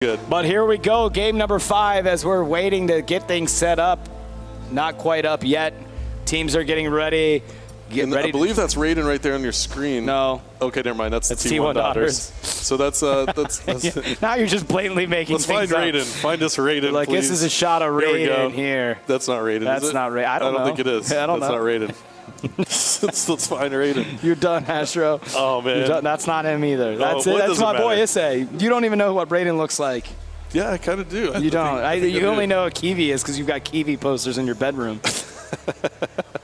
Good. But here we go, game number 5 as we're waiting to get things set up. Not quite up yet. Teams are getting ready. I believe that's Raiden right there on your screen. No. Okay, never mind. That's the T1 daughters. So that's now you're just blatantly making let's things find Raiden. up. Find us Raiden, Like please. this is a shot of Raiden here. That's not Raiden. That's is it? not Raiden. I don't know. think it is. I don't that's know. not Raiden. let's find Raiden. You're done, Astro. Oh man. Done. That's not him either. That's it. What That's does it my boy matter? Issei. You don't even know what Raiden looks like. Yeah, I kind of do. You don't. You only know what Kiwi is because you've got Kiwi posters in your bedroom.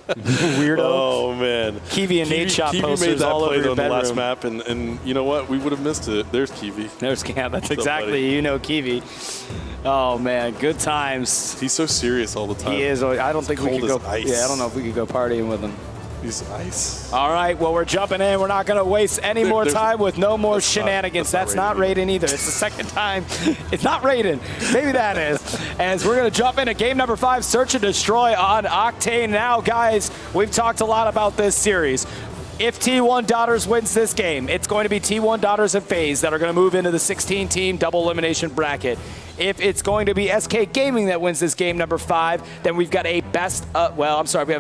Weirdo. Oh man. Kiwi and Nate shot Kiwi posters made that all over play your on the bedroom. last map, and you know what? We would have missed it. There's Kiwi. There's Cam. That's exactly, you know, Kiwi. Oh man, good times. He's so serious all the time. He is. I don't think we cold could go. as ice. Yeah, I don't know if we could go partying with him. He's ice. All right, well, we're jumping in. We're not going to waste any more time with no more shenanigans. That's not Raiden either. It's the second time. It's not Raiden. Maybe that is. As we're going to jump into game number 5, Search and Destroy on Octane. Now, guys, we've talked a lot about this series. If T1 Daughters wins this game, it's going to be T1 Daughters and FaZe that are going to move into the 16-team double elimination bracket. If it's going to be SK Gaming that wins this game number 5, then we've got a we have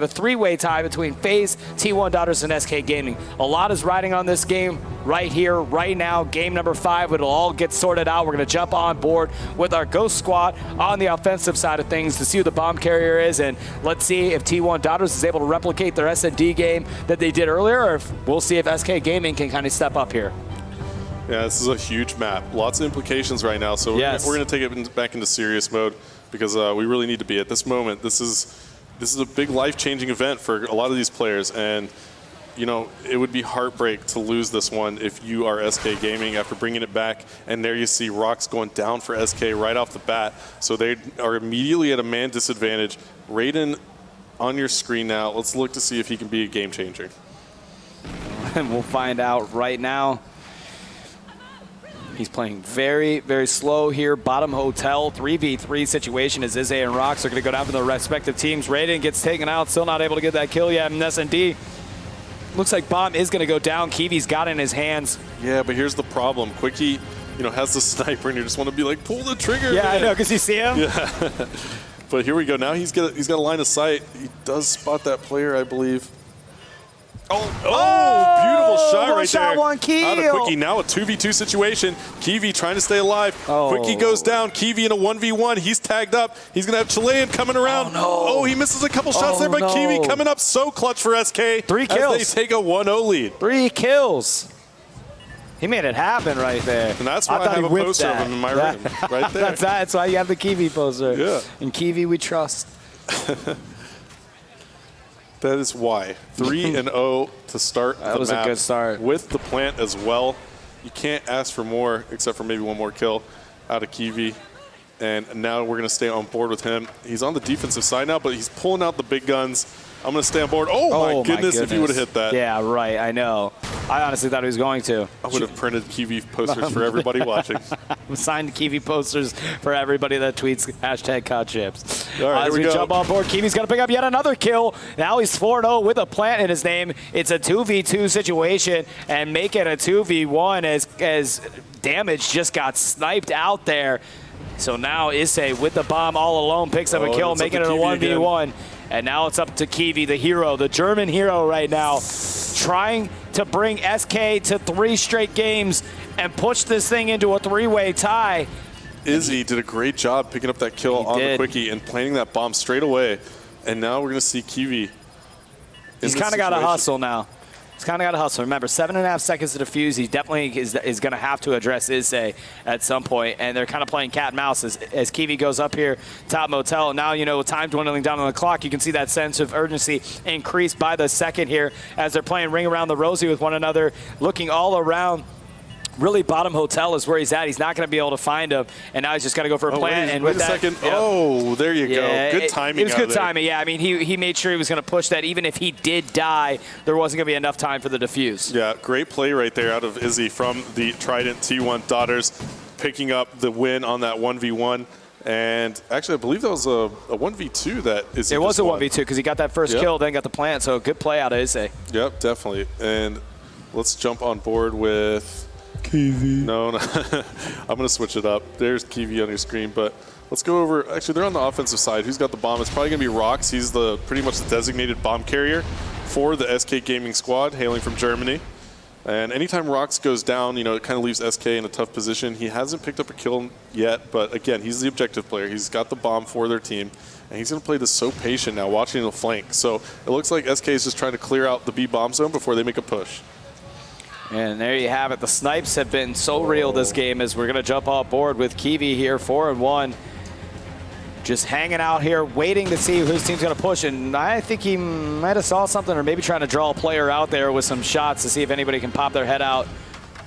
a 3-way tie between FaZe, T1 Daughters, and SK Gaming. A lot is riding on this game right here, right now. Game number 5, it'll all get sorted out. We're going to jump on board with our Ghost Squad on the offensive side of things to see who the bomb carrier is, and let's see if T1 Daughters is able to replicate their S&D game that they did earlier, or if we'll see if SK Gaming can kind of step up here. Yeah, this is a huge map. Lots of implications right now, so we're going to take it back into serious mode because we really need to be at this moment. This is a big life-changing event for a lot of these players, and you know it would be heartbreak to lose this one if you are SK Gaming after bringing it back. And there you see Rocks going down for SK right off the bat, so they are immediately at a man disadvantage. Raiden on your screen now. Let's look to see if he can be a game changer. And we'll find out right now. He's playing very, very slow here. Bottom hotel, 3v3 situation as Izzy and Rocks are going to go down for their respective teams. Raiden gets taken out, still not able to get that kill yet. And S&D looks like bomb is going to go down. Kiwi's got it in his hands. Yeah, but here's the problem. Quickie, has the sniper, and you just want to be like, pull the trigger. Yeah, man. I know, because you see him. Yeah. But here we go. Now he's got a line of sight. He does spot that player, I believe. Oh, beautiful shot right there. One kill. Out of Quickie. Now a 2v2 situation. Kiwi trying to stay alive. Quickie goes down. Kiwi in a 1v1. He's tagged up. He's going to have Chilean coming around. Oh, no. He misses a couple shots there, but Kiwi coming up so clutch for SK. 3 kills. As they take a 1-0 lead. 3 kills. He made it happen right there. And that's why I have a poster of him in my room. Right there. That's why you have the Kiwi poster. Yeah. And Kiwi we trust. That is why. 3-0 to start the map. That was a good start. With the plant as well. You can't ask for more except for maybe one more kill out of Kiwi. And now we're going to stay on board with him. He's on the defensive side now, but he's pulling out the big guns. I'm going to stay on board. Oh, my goodness, if he would have hit that. Yeah, right, I know. I honestly thought he was going to. I would have printed Kiwi posters for everybody watching. Signed Kiwi posters for everybody that tweets #CodChips. All right, As we jump on board, Kiwi's going to pick up yet another kill. Now he's 4-0 with a plant in his name. It's a 2v2 situation and make it a 2v1 as Damage just got sniped out there. So now Issei with the bomb all alone picks up a kill, making it a 1v1. And now it's up to Kiwi, the hero, the German hero right now, trying to bring SK to 3 straight games and push this thing into a 3-way tie. Izzy did a great job picking up that kill on the Quickie and planting that bomb straight away. And now we're going to see Kiwi. He's kind of got to hustle now. He's kind of got to hustle. Remember, 7.5 seconds to defuse. He definitely is going to have to address Issei at some point. And they're kind of playing cat and mouse as Kiwi goes up here, top motel. And now, with time dwindling down on the clock, you can see that sense of urgency increase by the second here as they're playing Ring Around the Rosie with one another, looking all around. Really, bottom hotel is where he's at. He's not going to be able to find him, and now he's just got to go for a plant. Wait a second. Yep. Oh, there you go. Good timing. It was good timing. Yeah, I mean, he made sure he was going to push that. Even if he did die, there wasn't going to be enough time for the defuse. Yeah, great play right there out of Izzy from the Trident T1 Daughters, picking up the win on that 1v1. And actually, I believe that was a 1v2 that Izzy. It was a 1v2 because he got that first kill, then got the plant. So good play out of Izzy. Yep, definitely. And let's jump on board with Kiwi. No, no. I'm going to switch it up. There's Kiwi on your screen, but let's go over. Actually, they're on the offensive side. Who's got the bomb? It's probably going to be Rox. He's pretty much the designated bomb carrier for the SK Gaming squad, hailing from Germany. And anytime Rox goes down, it kind of leaves SK in a tough position. He hasn't picked up a kill yet, but again, he's the objective player. He's got the bomb for their team, and he's going to play this so patient now, watching the flank. So it looks like SK is just trying to clear out the B bomb zone before they make a push. And there you have it. The snipes have been so real this game as we're going to jump off board with Kiwi here, 4-1. Just hanging out here, waiting to see whose team's going to push. And I think he might have saw something or maybe trying to draw a player out there with some shots to see if anybody can pop their head out.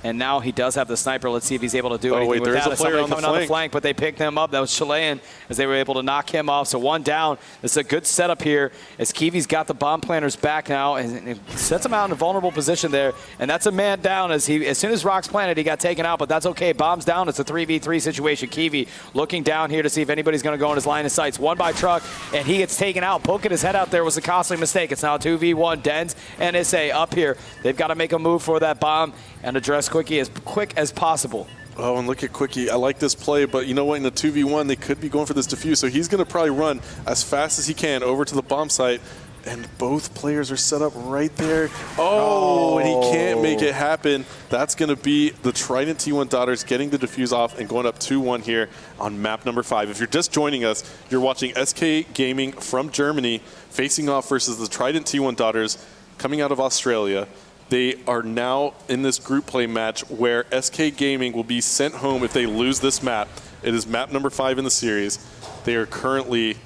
And now he does have the sniper. Let's see if he's able to do anything with that. There's a player coming on the flank, but they picked him up. That was Chilean as they were able to knock him off. So one down. It's a good setup here as Kiwi's got the bomb planters back now and it sets him out in a vulnerable position there. And that's a man down as soon as Rox planted, he got taken out, but that's okay. Bombs down. It's a 3v3 situation. Kiwi looking down here to see if anybody's going to go in his line of sights. One by Truck, and he gets taken out. Poking his head out there was a costly mistake. It's now 2v1. Dens and SA up here. They've got to make a move for that bomb and address Quickie as quick as possible. Oh, and look at Quickie. I like this play, but you know what? In the 2v1, they could be going for this defuse, so he's going to probably run as fast as he can over to the bomb site, and both players are set up right there. Oh, and he can't make it happen. That's going to be the Trident T1 Daughters getting the defuse off and going up 2-1 here on map number 5. If you're just joining us, you're watching SK Gaming from Germany facing off versus the Trident T1 Daughters coming out of Australia. They are now in this group play match where SK Gaming will be sent home if they lose this map. It is map number 5 in the series. They are currently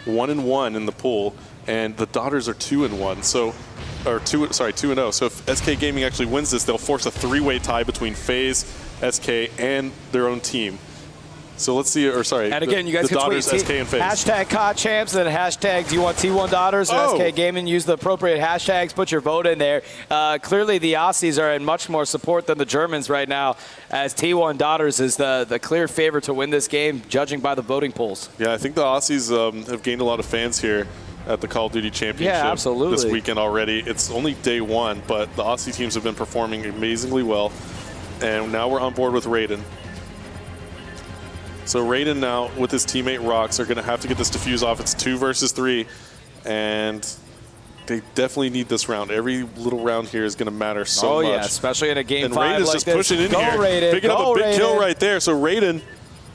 1-1 in the pool, and the Daughters are 2-1. So, or 2-0. So if SK Gaming actually wins this, they'll force a 3-way tie between FaZe, SK, and their own team. So let's see, or sorry, and again, you guys the can Daughters, tweet SK, and FaZe. Hashtag CoD Champs and hashtag do you want T1 Daughters and SK Gaming. Use the appropriate hashtags, put your vote in there. Clearly the Aussies are in much more support than the Germans right now, as T1 Daughters is the clear favorite to win this game, judging by the voting polls. Yeah, I think the Aussies have gained a lot of fans here at the Call of Duty Championship this weekend already. It's only day 1, but the Aussie teams have been performing amazingly well, and now we're on board with Raiden. So Raiden now, with his teammate Rox, are going to have to get this defuse off. It's 2 versus 3, and they definitely need this round. Every little round here is going to matter so much. Oh, yeah, especially in a game 5 like this. And Raiden's just pushing in here, Raiden. picking up a big kill right there. So Raiden,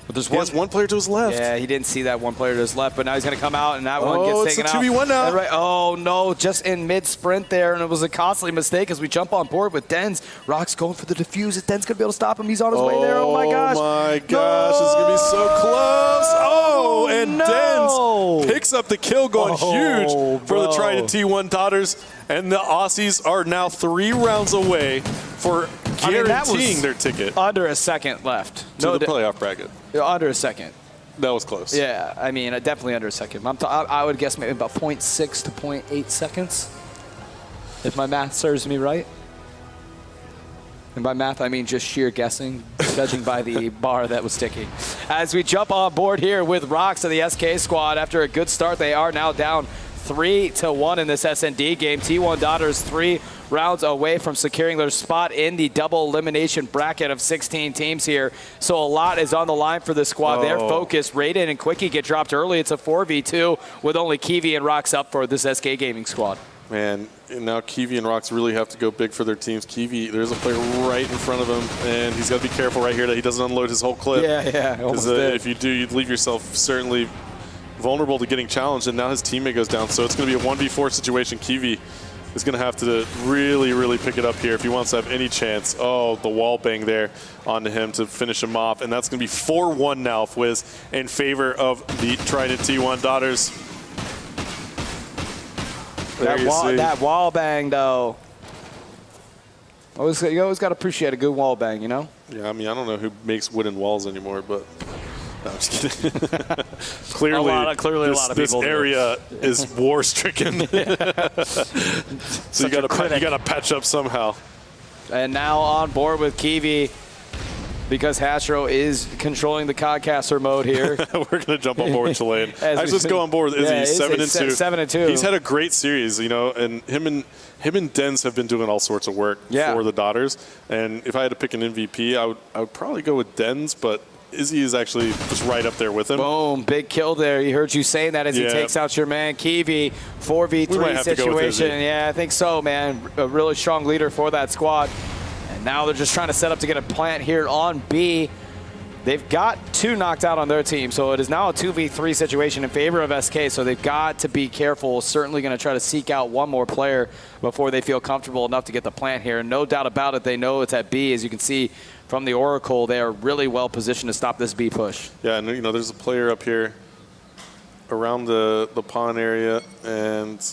but there's one player to his left. Yeah, he didn't see that one player to his left, but now he's going to come out, and that one gets taken out. Oh, it's a 2v1 now. Oh, no, just in mid-sprint there, and it was a costly mistake as we jump on board with Dens. Rox going for the defuse. Dens going to be able to stop him. He's on his way there. Oh, my gosh. Oh, my gosh. It's going to be so close. Oh, and Dens picks up the kill, going huge for the Trident T1 Daughters. And the Aussies are now 3 rounds away for guaranteeing their ticket. Under a second left. To the playoff bracket. Under a second. That was close. Yeah, I mean, definitely under a second. I would guess maybe about 0.6 to 0.8 seconds, if my math serves me right. And by math, I mean just sheer guessing, judging by the bar that was ticking. As we jump on board here with Rox of the SK squad, after a good start, they are now down 3-1 in this SND game. T1 Daughters 3 rounds away from securing their spot in the double elimination bracket of 16 teams here. So a lot is on the line for this squad. They're focused. Raiden and Quickie get dropped early. It's a 4v2 with only Kiwi and Rox up for this SK Gaming squad. Man, and now Kiwi and Rox really have to go big for their teams. Kiwi, there's a player right in front of him, and he's got to be careful right here that he doesn't unload his whole clip. Yeah, because if you do, you'd leave yourself certainly vulnerable to getting challenged, and now his teammate goes down. So it's going to be a 1v4 situation. Kiwi is going to have to really, really pick it up here if he wants to have any chance. Oh, the wall bang there onto him to finish him off. And that's going to be 4-1 now, Fwiz, in favor of the Trident T1 Daughters. That wall bang, though. You always got to appreciate a good wall bang, you know? Yeah, I mean, I don't know who makes wooden walls anymore, but no, I'm just kidding. Clearly, a lot of people. This area is war-stricken. So you got to patch up somehow. And now on board with Kiwi. because Hastro is controlling the Codcaster mode here. We're going to jump on board with Chilean. Actually, let's go on board with Izzy. Yeah, 7-2. 7-2. He's had a great series, you know, and him and Dens have been doing all sorts of work for the Daughters. And if I had to pick an MVP, I would probably go with Dens, but Izzy is actually just right up there with him. Boom, big kill there. He heard you saying that as he takes out your man, Kiwi. 4v3 situation. Yeah, I think so, man. A really strong leader for that squad. And now they're just trying to set up to get a plant here on B. They've got 2 knocked out on their team, so it is now a 2v3 situation in favor of SK, so they've got to be careful. Certainly going to try to seek out one more player before they feel comfortable enough to get the plant here. No doubt about it, they know it's at B. As you can see from the Oracle, they are really well positioned to stop this B push. Yeah, and you know, there's a player up here around the pawn area, and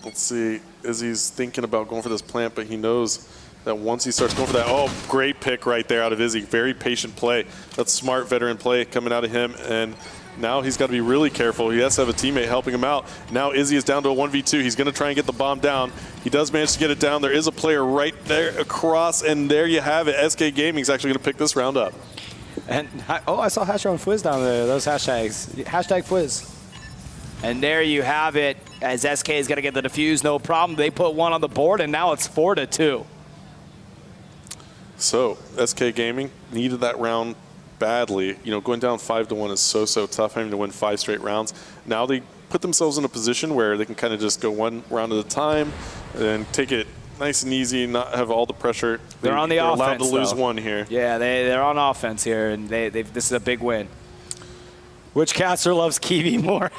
let's see, Izzy's thinking about going for this plant, but he knows that once he starts going for that, oh, great pick right there out of Izzy. Very patient play. That's smart veteran play coming out of him. And now he's got to be really careful. He has to have a teammate helping him out. Now Izzy is down to a 1v2. He's going to try and get the bomb down. He does manage to get it down. There is a player right there across, and there you have it. SK Gaming's actually going to pick this round up. And I saw Hastro and Fwiz down there. Those hashtags. Hashtag Fwiz. And there you have it. As SK is going to get the defuse, no problem. They put 1 on the board, and now it's 4-2. So SK Gaming needed that round badly. You know, going down 5-1 is so tough, having to win 5 straight rounds. Now they put themselves in a position where they can kind of just go 1 round at a time and take it nice and easy, not have all the pressure. They're on the offense, allowed to lose 1 here. Yeah, they're on offense here, and this is a big win. Which caster loves Kiwi more?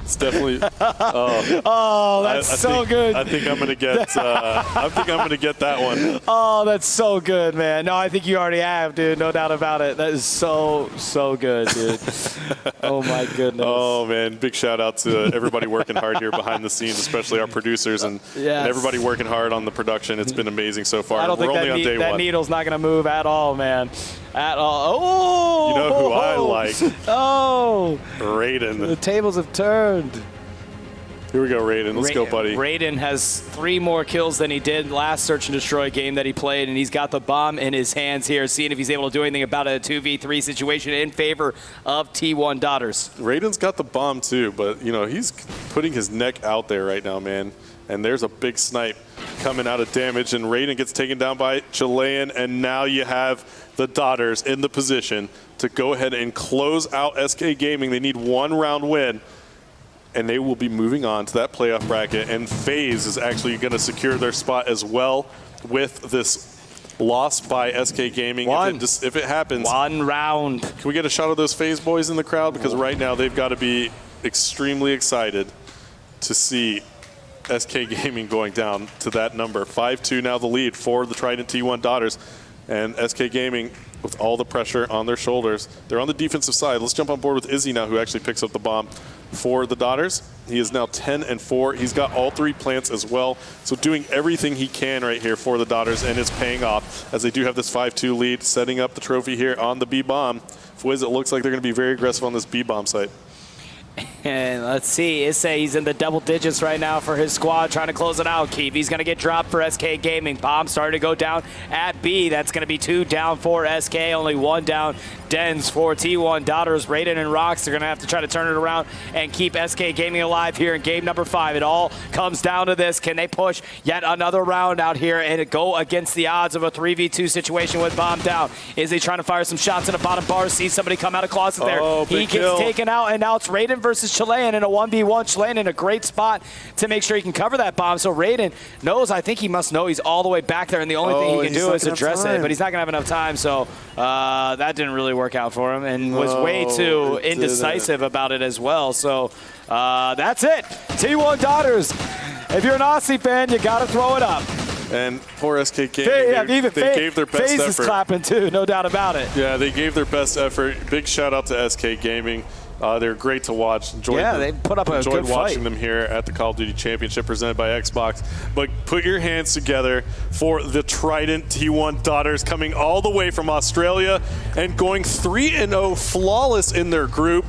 It's definitely. That's so good. I think I'm gonna get. I think I'm gonna get that one. Oh, that's so good, man. No, I think you already have, dude. No doubt about it. That is so good, dude. Oh my goodness. Oh man, big shout out to everybody working hard here behind the scenes, especially our producers and everybody working hard on the production. It's been amazing so far. I don't think only on day 1. That needle's not gonna move at all, man. At all. Oh! You know who I like? Oh! Raiden. The tables have turned. Here we go, Raiden. Let's go, buddy. Raiden has 3 more kills than he did last Search and Destroy game that he played, and he's got the bomb in his hands here, seeing if he's able to do anything about a 2v3 situation in favor of T1 Daughters. Raiden's got the bomb too, but you know, he's putting his neck out there right now, man. And there's a big snipe coming out of damage, and Raiden gets taken down by Chilean, and now you have the Daughters in the position to go ahead and close out SK Gaming. They need 1 round win, and they will be moving on to that playoff bracket, and FaZe is actually going to secure their spot as well with this loss by SK Gaming. If it happens. 1 round. Can we get a shot of those FaZe boys in the crowd? Because right now they've got to be extremely excited to see SK Gaming going down to that number. 5-2 now the lead for the Trident T1 Daughters. And SK Gaming, with all the pressure on their shoulders, they're on the defensive side. Let's jump on board with Izzy now, who actually picks up the bomb for the Daughters. He is now 10-4. He's got all 3 plants as well. So doing everything he can right here for the Daughters, and it's paying off as they do have this 5-2 lead, setting up the trophy here on the B-bomb. Fwiz, it looks like they're going to be very aggressive on this B-bomb site. And let's see, Issei, he's in the double digits right now for his squad, trying to close it out. Kiwi's going to get dropped for SK Gaming. Bomb starting to go down at B. That's going to be 2 down for SK, only 1 down. Dens for T1 Daughters. Raiden and Rox are going to have to try to turn it around and keep SK Gaming alive here in game number 5. It all comes down to this. Can they push yet another round out here and go against the odds of a 3v2 situation with bomb down? Is he trying to fire some shots in the bottom bar? Sees somebody come out of closet there. He gets taken out, and now it's Raiden versus Chilean in a 1v1. Chilean in a great spot to make sure he can cover that bomb. So Raiden knows, I think he must know he's all the way back there, and the only thing he can do is address it. But he's not going to have enough time, so that didn't really work out for him, and was way too indecisive about it as well. So that's it. T1 Daughters. If you're an Aussie fan, you got to throw it up. And poor SK Gaming, they gave their best effort. FaZe is clapping too, no doubt about it. Yeah, they gave their best effort. Big shout out to SK Gaming. They're great to watch. They put up a good fight. Enjoyed watching them here at the Call of Duty Championship presented by Xbox. But put your hands together for the Trident T1 Daughters, coming all the way from Australia and going 3-0 flawless in their group.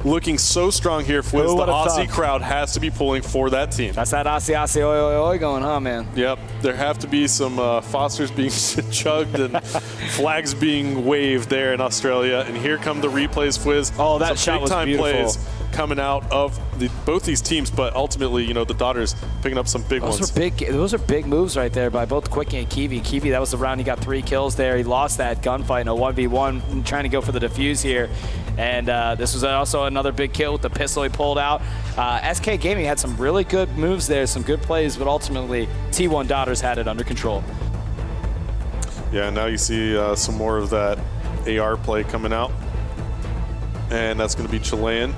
looking so strong here. Fwiz, the Aussie crowd has to be pulling for that team. That's that Aussie, oi, oi, oi going, huh, man? Yep. There have to be some Fosters being chugged and flags being waved there in Australia. And here come the replays, Fwiz. Oh, that shot was beautiful. Plays coming out of both these teams, but ultimately, you know, the Daughters picking up some big ones. Those are big moves right there by both Quickie and Kiwi. Kiwi, that was the round he got 3 kills there. He lost that gunfight in a 1v1, trying to go for the defuse here. And this was also another big kill with the pistol he pulled out. SK Gaming had some really good moves there, some good plays, but ultimately T1 Daughters had it under control. Yeah, now you see some more of that AR play coming out. And that's going to be Chilean.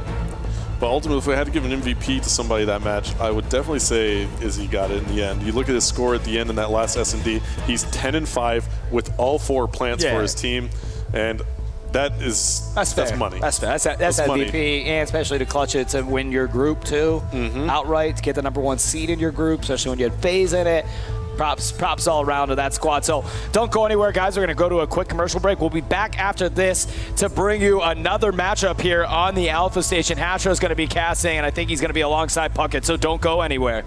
But ultimately, if we had to give an MVP to somebody that match, I would definitely say Izzy got it in the end. You look at his score at the end in that last S&D, he's 10-5 with all 4 plants for his team. And that's money. That's fair. That's MVP, and especially to clutch it to win your group too, outright, to get the #1 seed in your group, especially when you had FaZe in it. Props all around to that squad. So don't go anywhere, guys. We're going to go to a quick commercial break. We'll be back after this to bring you another matchup here on the Alpha Station. Hashra is going to be casting, and I think he's going to be alongside Puckett, so don't go anywhere.